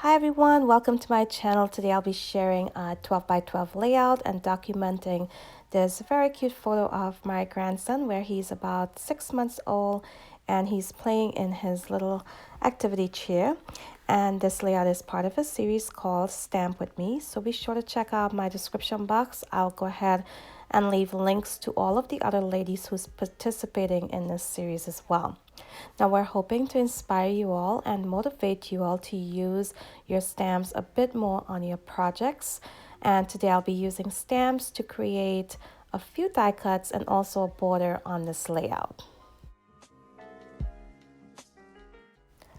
Hi everyone, welcome to my channel. Today I'll be sharing a 12 by 12 layout and documenting this very cute photo of my grandson where he's about 6 months old and he's playing in his little activity chair. And this layout is part of a series called Stamp With Me. So be sure to check out my description box. I'll go ahead and leave links to all of the other ladies who's participating in this series as well. Now we're hoping to inspire you all and motivate you all to use your stamps a bit more on your projects. And today I'll be using stamps to create a few die cuts and also a border on this layout.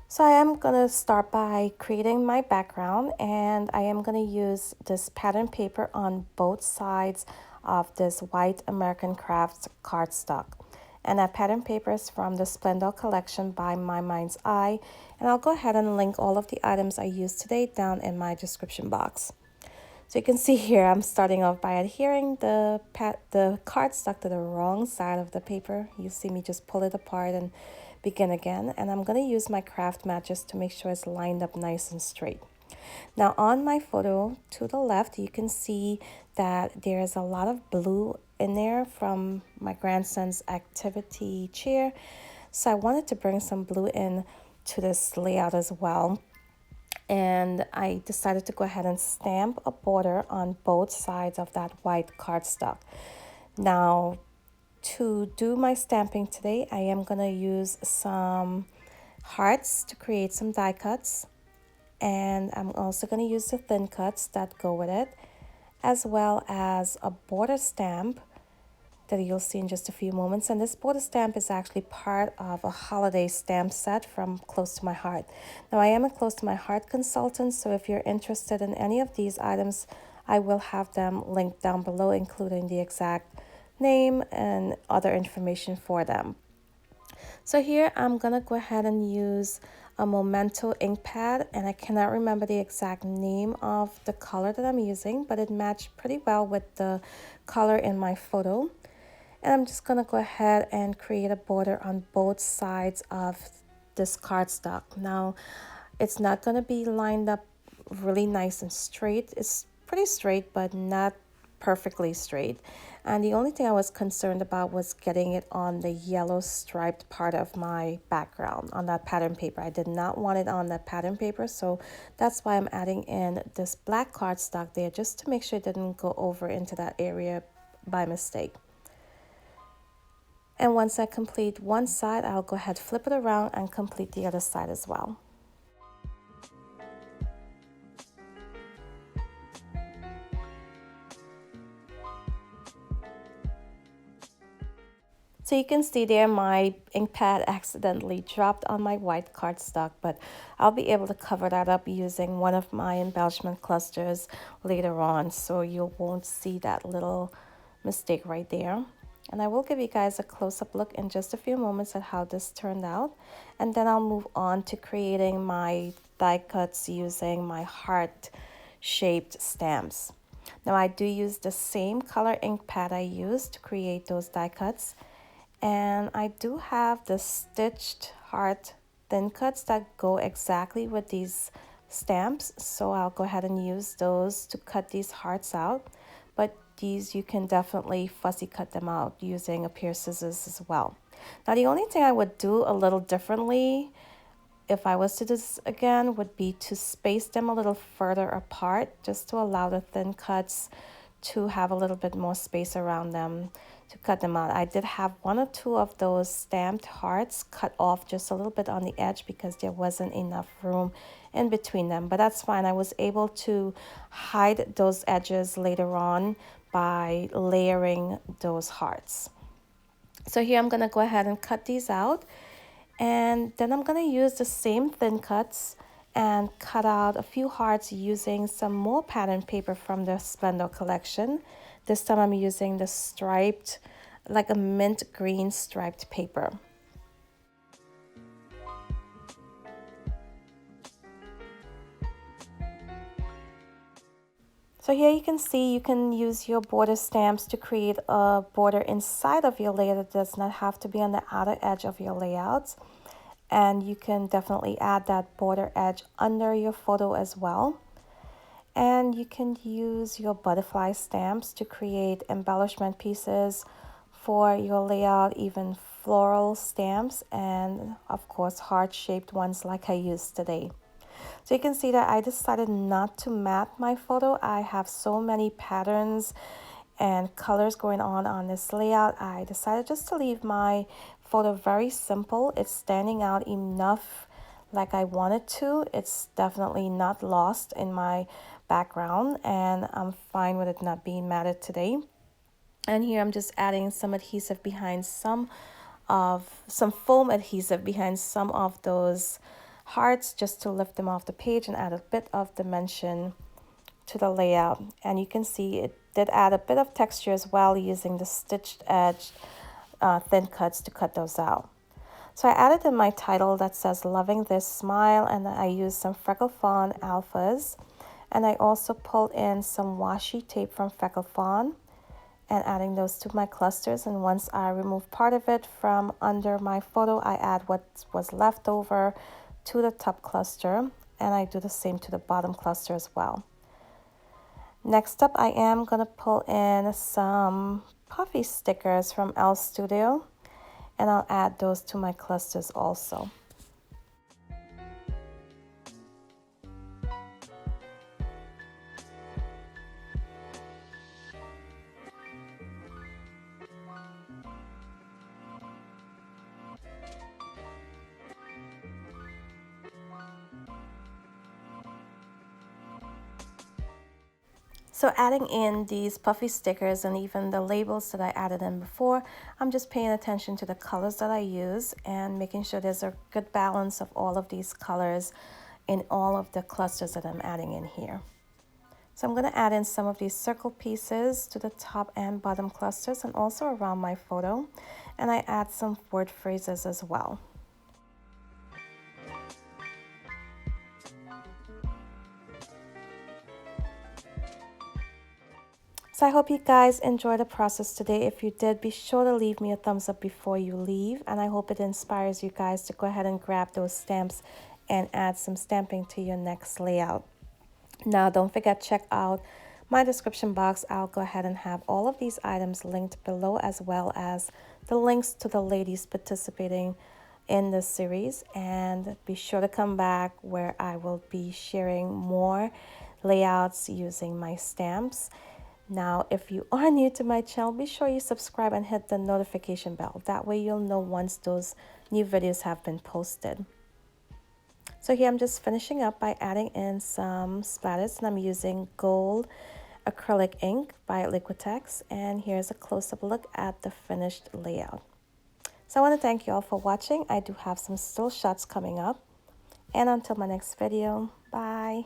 So I am going to start by creating my background, and I am going to use this pattern paper on both sides of this white American Crafts cardstock. And that pattern paper is from the Splendor collection by My Mind's Eye. And I'll go ahead and link all of the items I used today down in my description box. So you can see here, I'm starting off by adhering the cardstock to the wrong side of the paper. You see me just pull it apart and begin again. And I'm going to use my craft mat just to make sure it's lined up nice and straight. Now on my photo to the left, you can see that there's a lot of blue in there from my grandson's activity chair. So I wanted to bring some blue in to this layout as well. And I decided to go ahead and stamp a border on both sides of that white cardstock. Now, to do my stamping today, I am going to use some hearts to create some die cuts. And I'm also going to use the thin cuts that go with it, as well as a border stamp that you'll see in just a few moments. And this border stamp is actually part of a holiday stamp set from Close to My Heart. Now I am a Close to My Heart consultant, so if you're interested in any of these items, I will have them linked down below, including the exact name and other information for them. So here I'm gonna go ahead and use a Memento ink pad, and I cannot remember the exact name of the color that I'm using, but it matched pretty well with the color in my photo. And I'm just gonna go ahead and create a border on both sides of this cardstock. Now, it's not gonna be lined up really nice and straight. It's pretty straight, but not perfectly straight. And the only thing I was concerned about was getting it on the yellow striped part of my background on that pattern paper. I did not want it on that pattern paper, so that's why I'm adding in this black cardstock there, just to make sure it didn't go over into that area by mistake. And once I complete one side, I'll go ahead, flip it around and complete the other side as well. So you can see there my ink pad accidentally dropped on my white cardstock, but I'll be able to cover that up using one of my embellishment clusters later on, so you won't see that little mistake right there. And I will give you guys a close-up look in just a few moments at how this turned out. And then I'll move on to creating my die cuts using my heart-shaped stamps. Now I do use the same color ink pad I used to create those die cuts. And I do have the stitched heart thin cuts that go exactly with these stamps. So I'll go ahead and use those to cut these hearts out. But these, you can definitely fussy cut them out using a pair of scissors as well. Now the only thing I would do a little differently if I was to do this again would be to space them a little further apart, just to allow the thin cuts to have a little bit more space around them to cut them out. I did have one or two of those stamped hearts cut off just a little bit on the edge because there wasn't enough room in between them, but that's fine. I was able to hide those edges later on by layering those hearts. So here I'm gonna go ahead and cut these out, and then I'm gonna use the same thin cuts and cut out a few hearts using some more pattern paper from the Splendor collection. This time I'm using the striped, like a mint green striped paper. So here you can see you can use your border stamps to create a border inside of your layout that does not have to be on the outer edge of your layouts. And you can definitely add that border edge under your photo as well. And you can use your butterfly stamps to create embellishment pieces for your layout, even floral stamps, and of course heart-shaped ones like I used today. So you can see that I decided not to mat my photo. I have so many patterns and colors going on this layout. I decided just to leave my photo very simple. It's standing out enough like I wanted to. It's definitely not lost in my background, and I'm fine with it not being matted today. And here I'm just adding some adhesive behind some foam adhesive behind some of those hearts just to lift them off the page and add a bit of dimension to the layout. And you can see it did add a bit of texture as well, using the stitched edge thin cuts to cut those out. So I added in my title that says loving this smile, and I used some Freckle Fawn alphas, and I also pulled in some washi tape from Freckle Fawn and adding those to my clusters. And once I remove part of it from under my photo, I add what was left over to the top cluster, and I do the same to the bottom cluster as well. Next up, I am going to pull in some puffy stickers from Elle Studio, and I'll add those to my clusters also. So adding in these puffy stickers and even the labels that I added in before, I'm just paying attention to the colors that I use and making sure there's a good balance of all of these colors in all of the clusters that I'm adding in here. So I'm going to add in some of these circle pieces to the top and bottom clusters and also around my photo. And I add some word phrases as well. So I hope you guys enjoyed the process today. If you did, be sure to leave me a thumbs up before you leave. And I hope it inspires you guys to go ahead and grab those stamps and add some stamping to your next layout. Now, don't forget, check out my description box. I'll go ahead and have all of these items linked below, as well as the links to the ladies participating in this series. And be sure to come back where I will be sharing more layouts using my stamps. Now, if you are new to my channel, be sure you subscribe and hit the notification bell. That way you'll know once those new videos have been posted. So here I'm just finishing up by adding in some splatters, and I'm using gold acrylic ink by Liquitex. And here's a close-up look at the finished layout. So I want to thank you all for watching. I do have some still shots coming up. And until my next video, bye.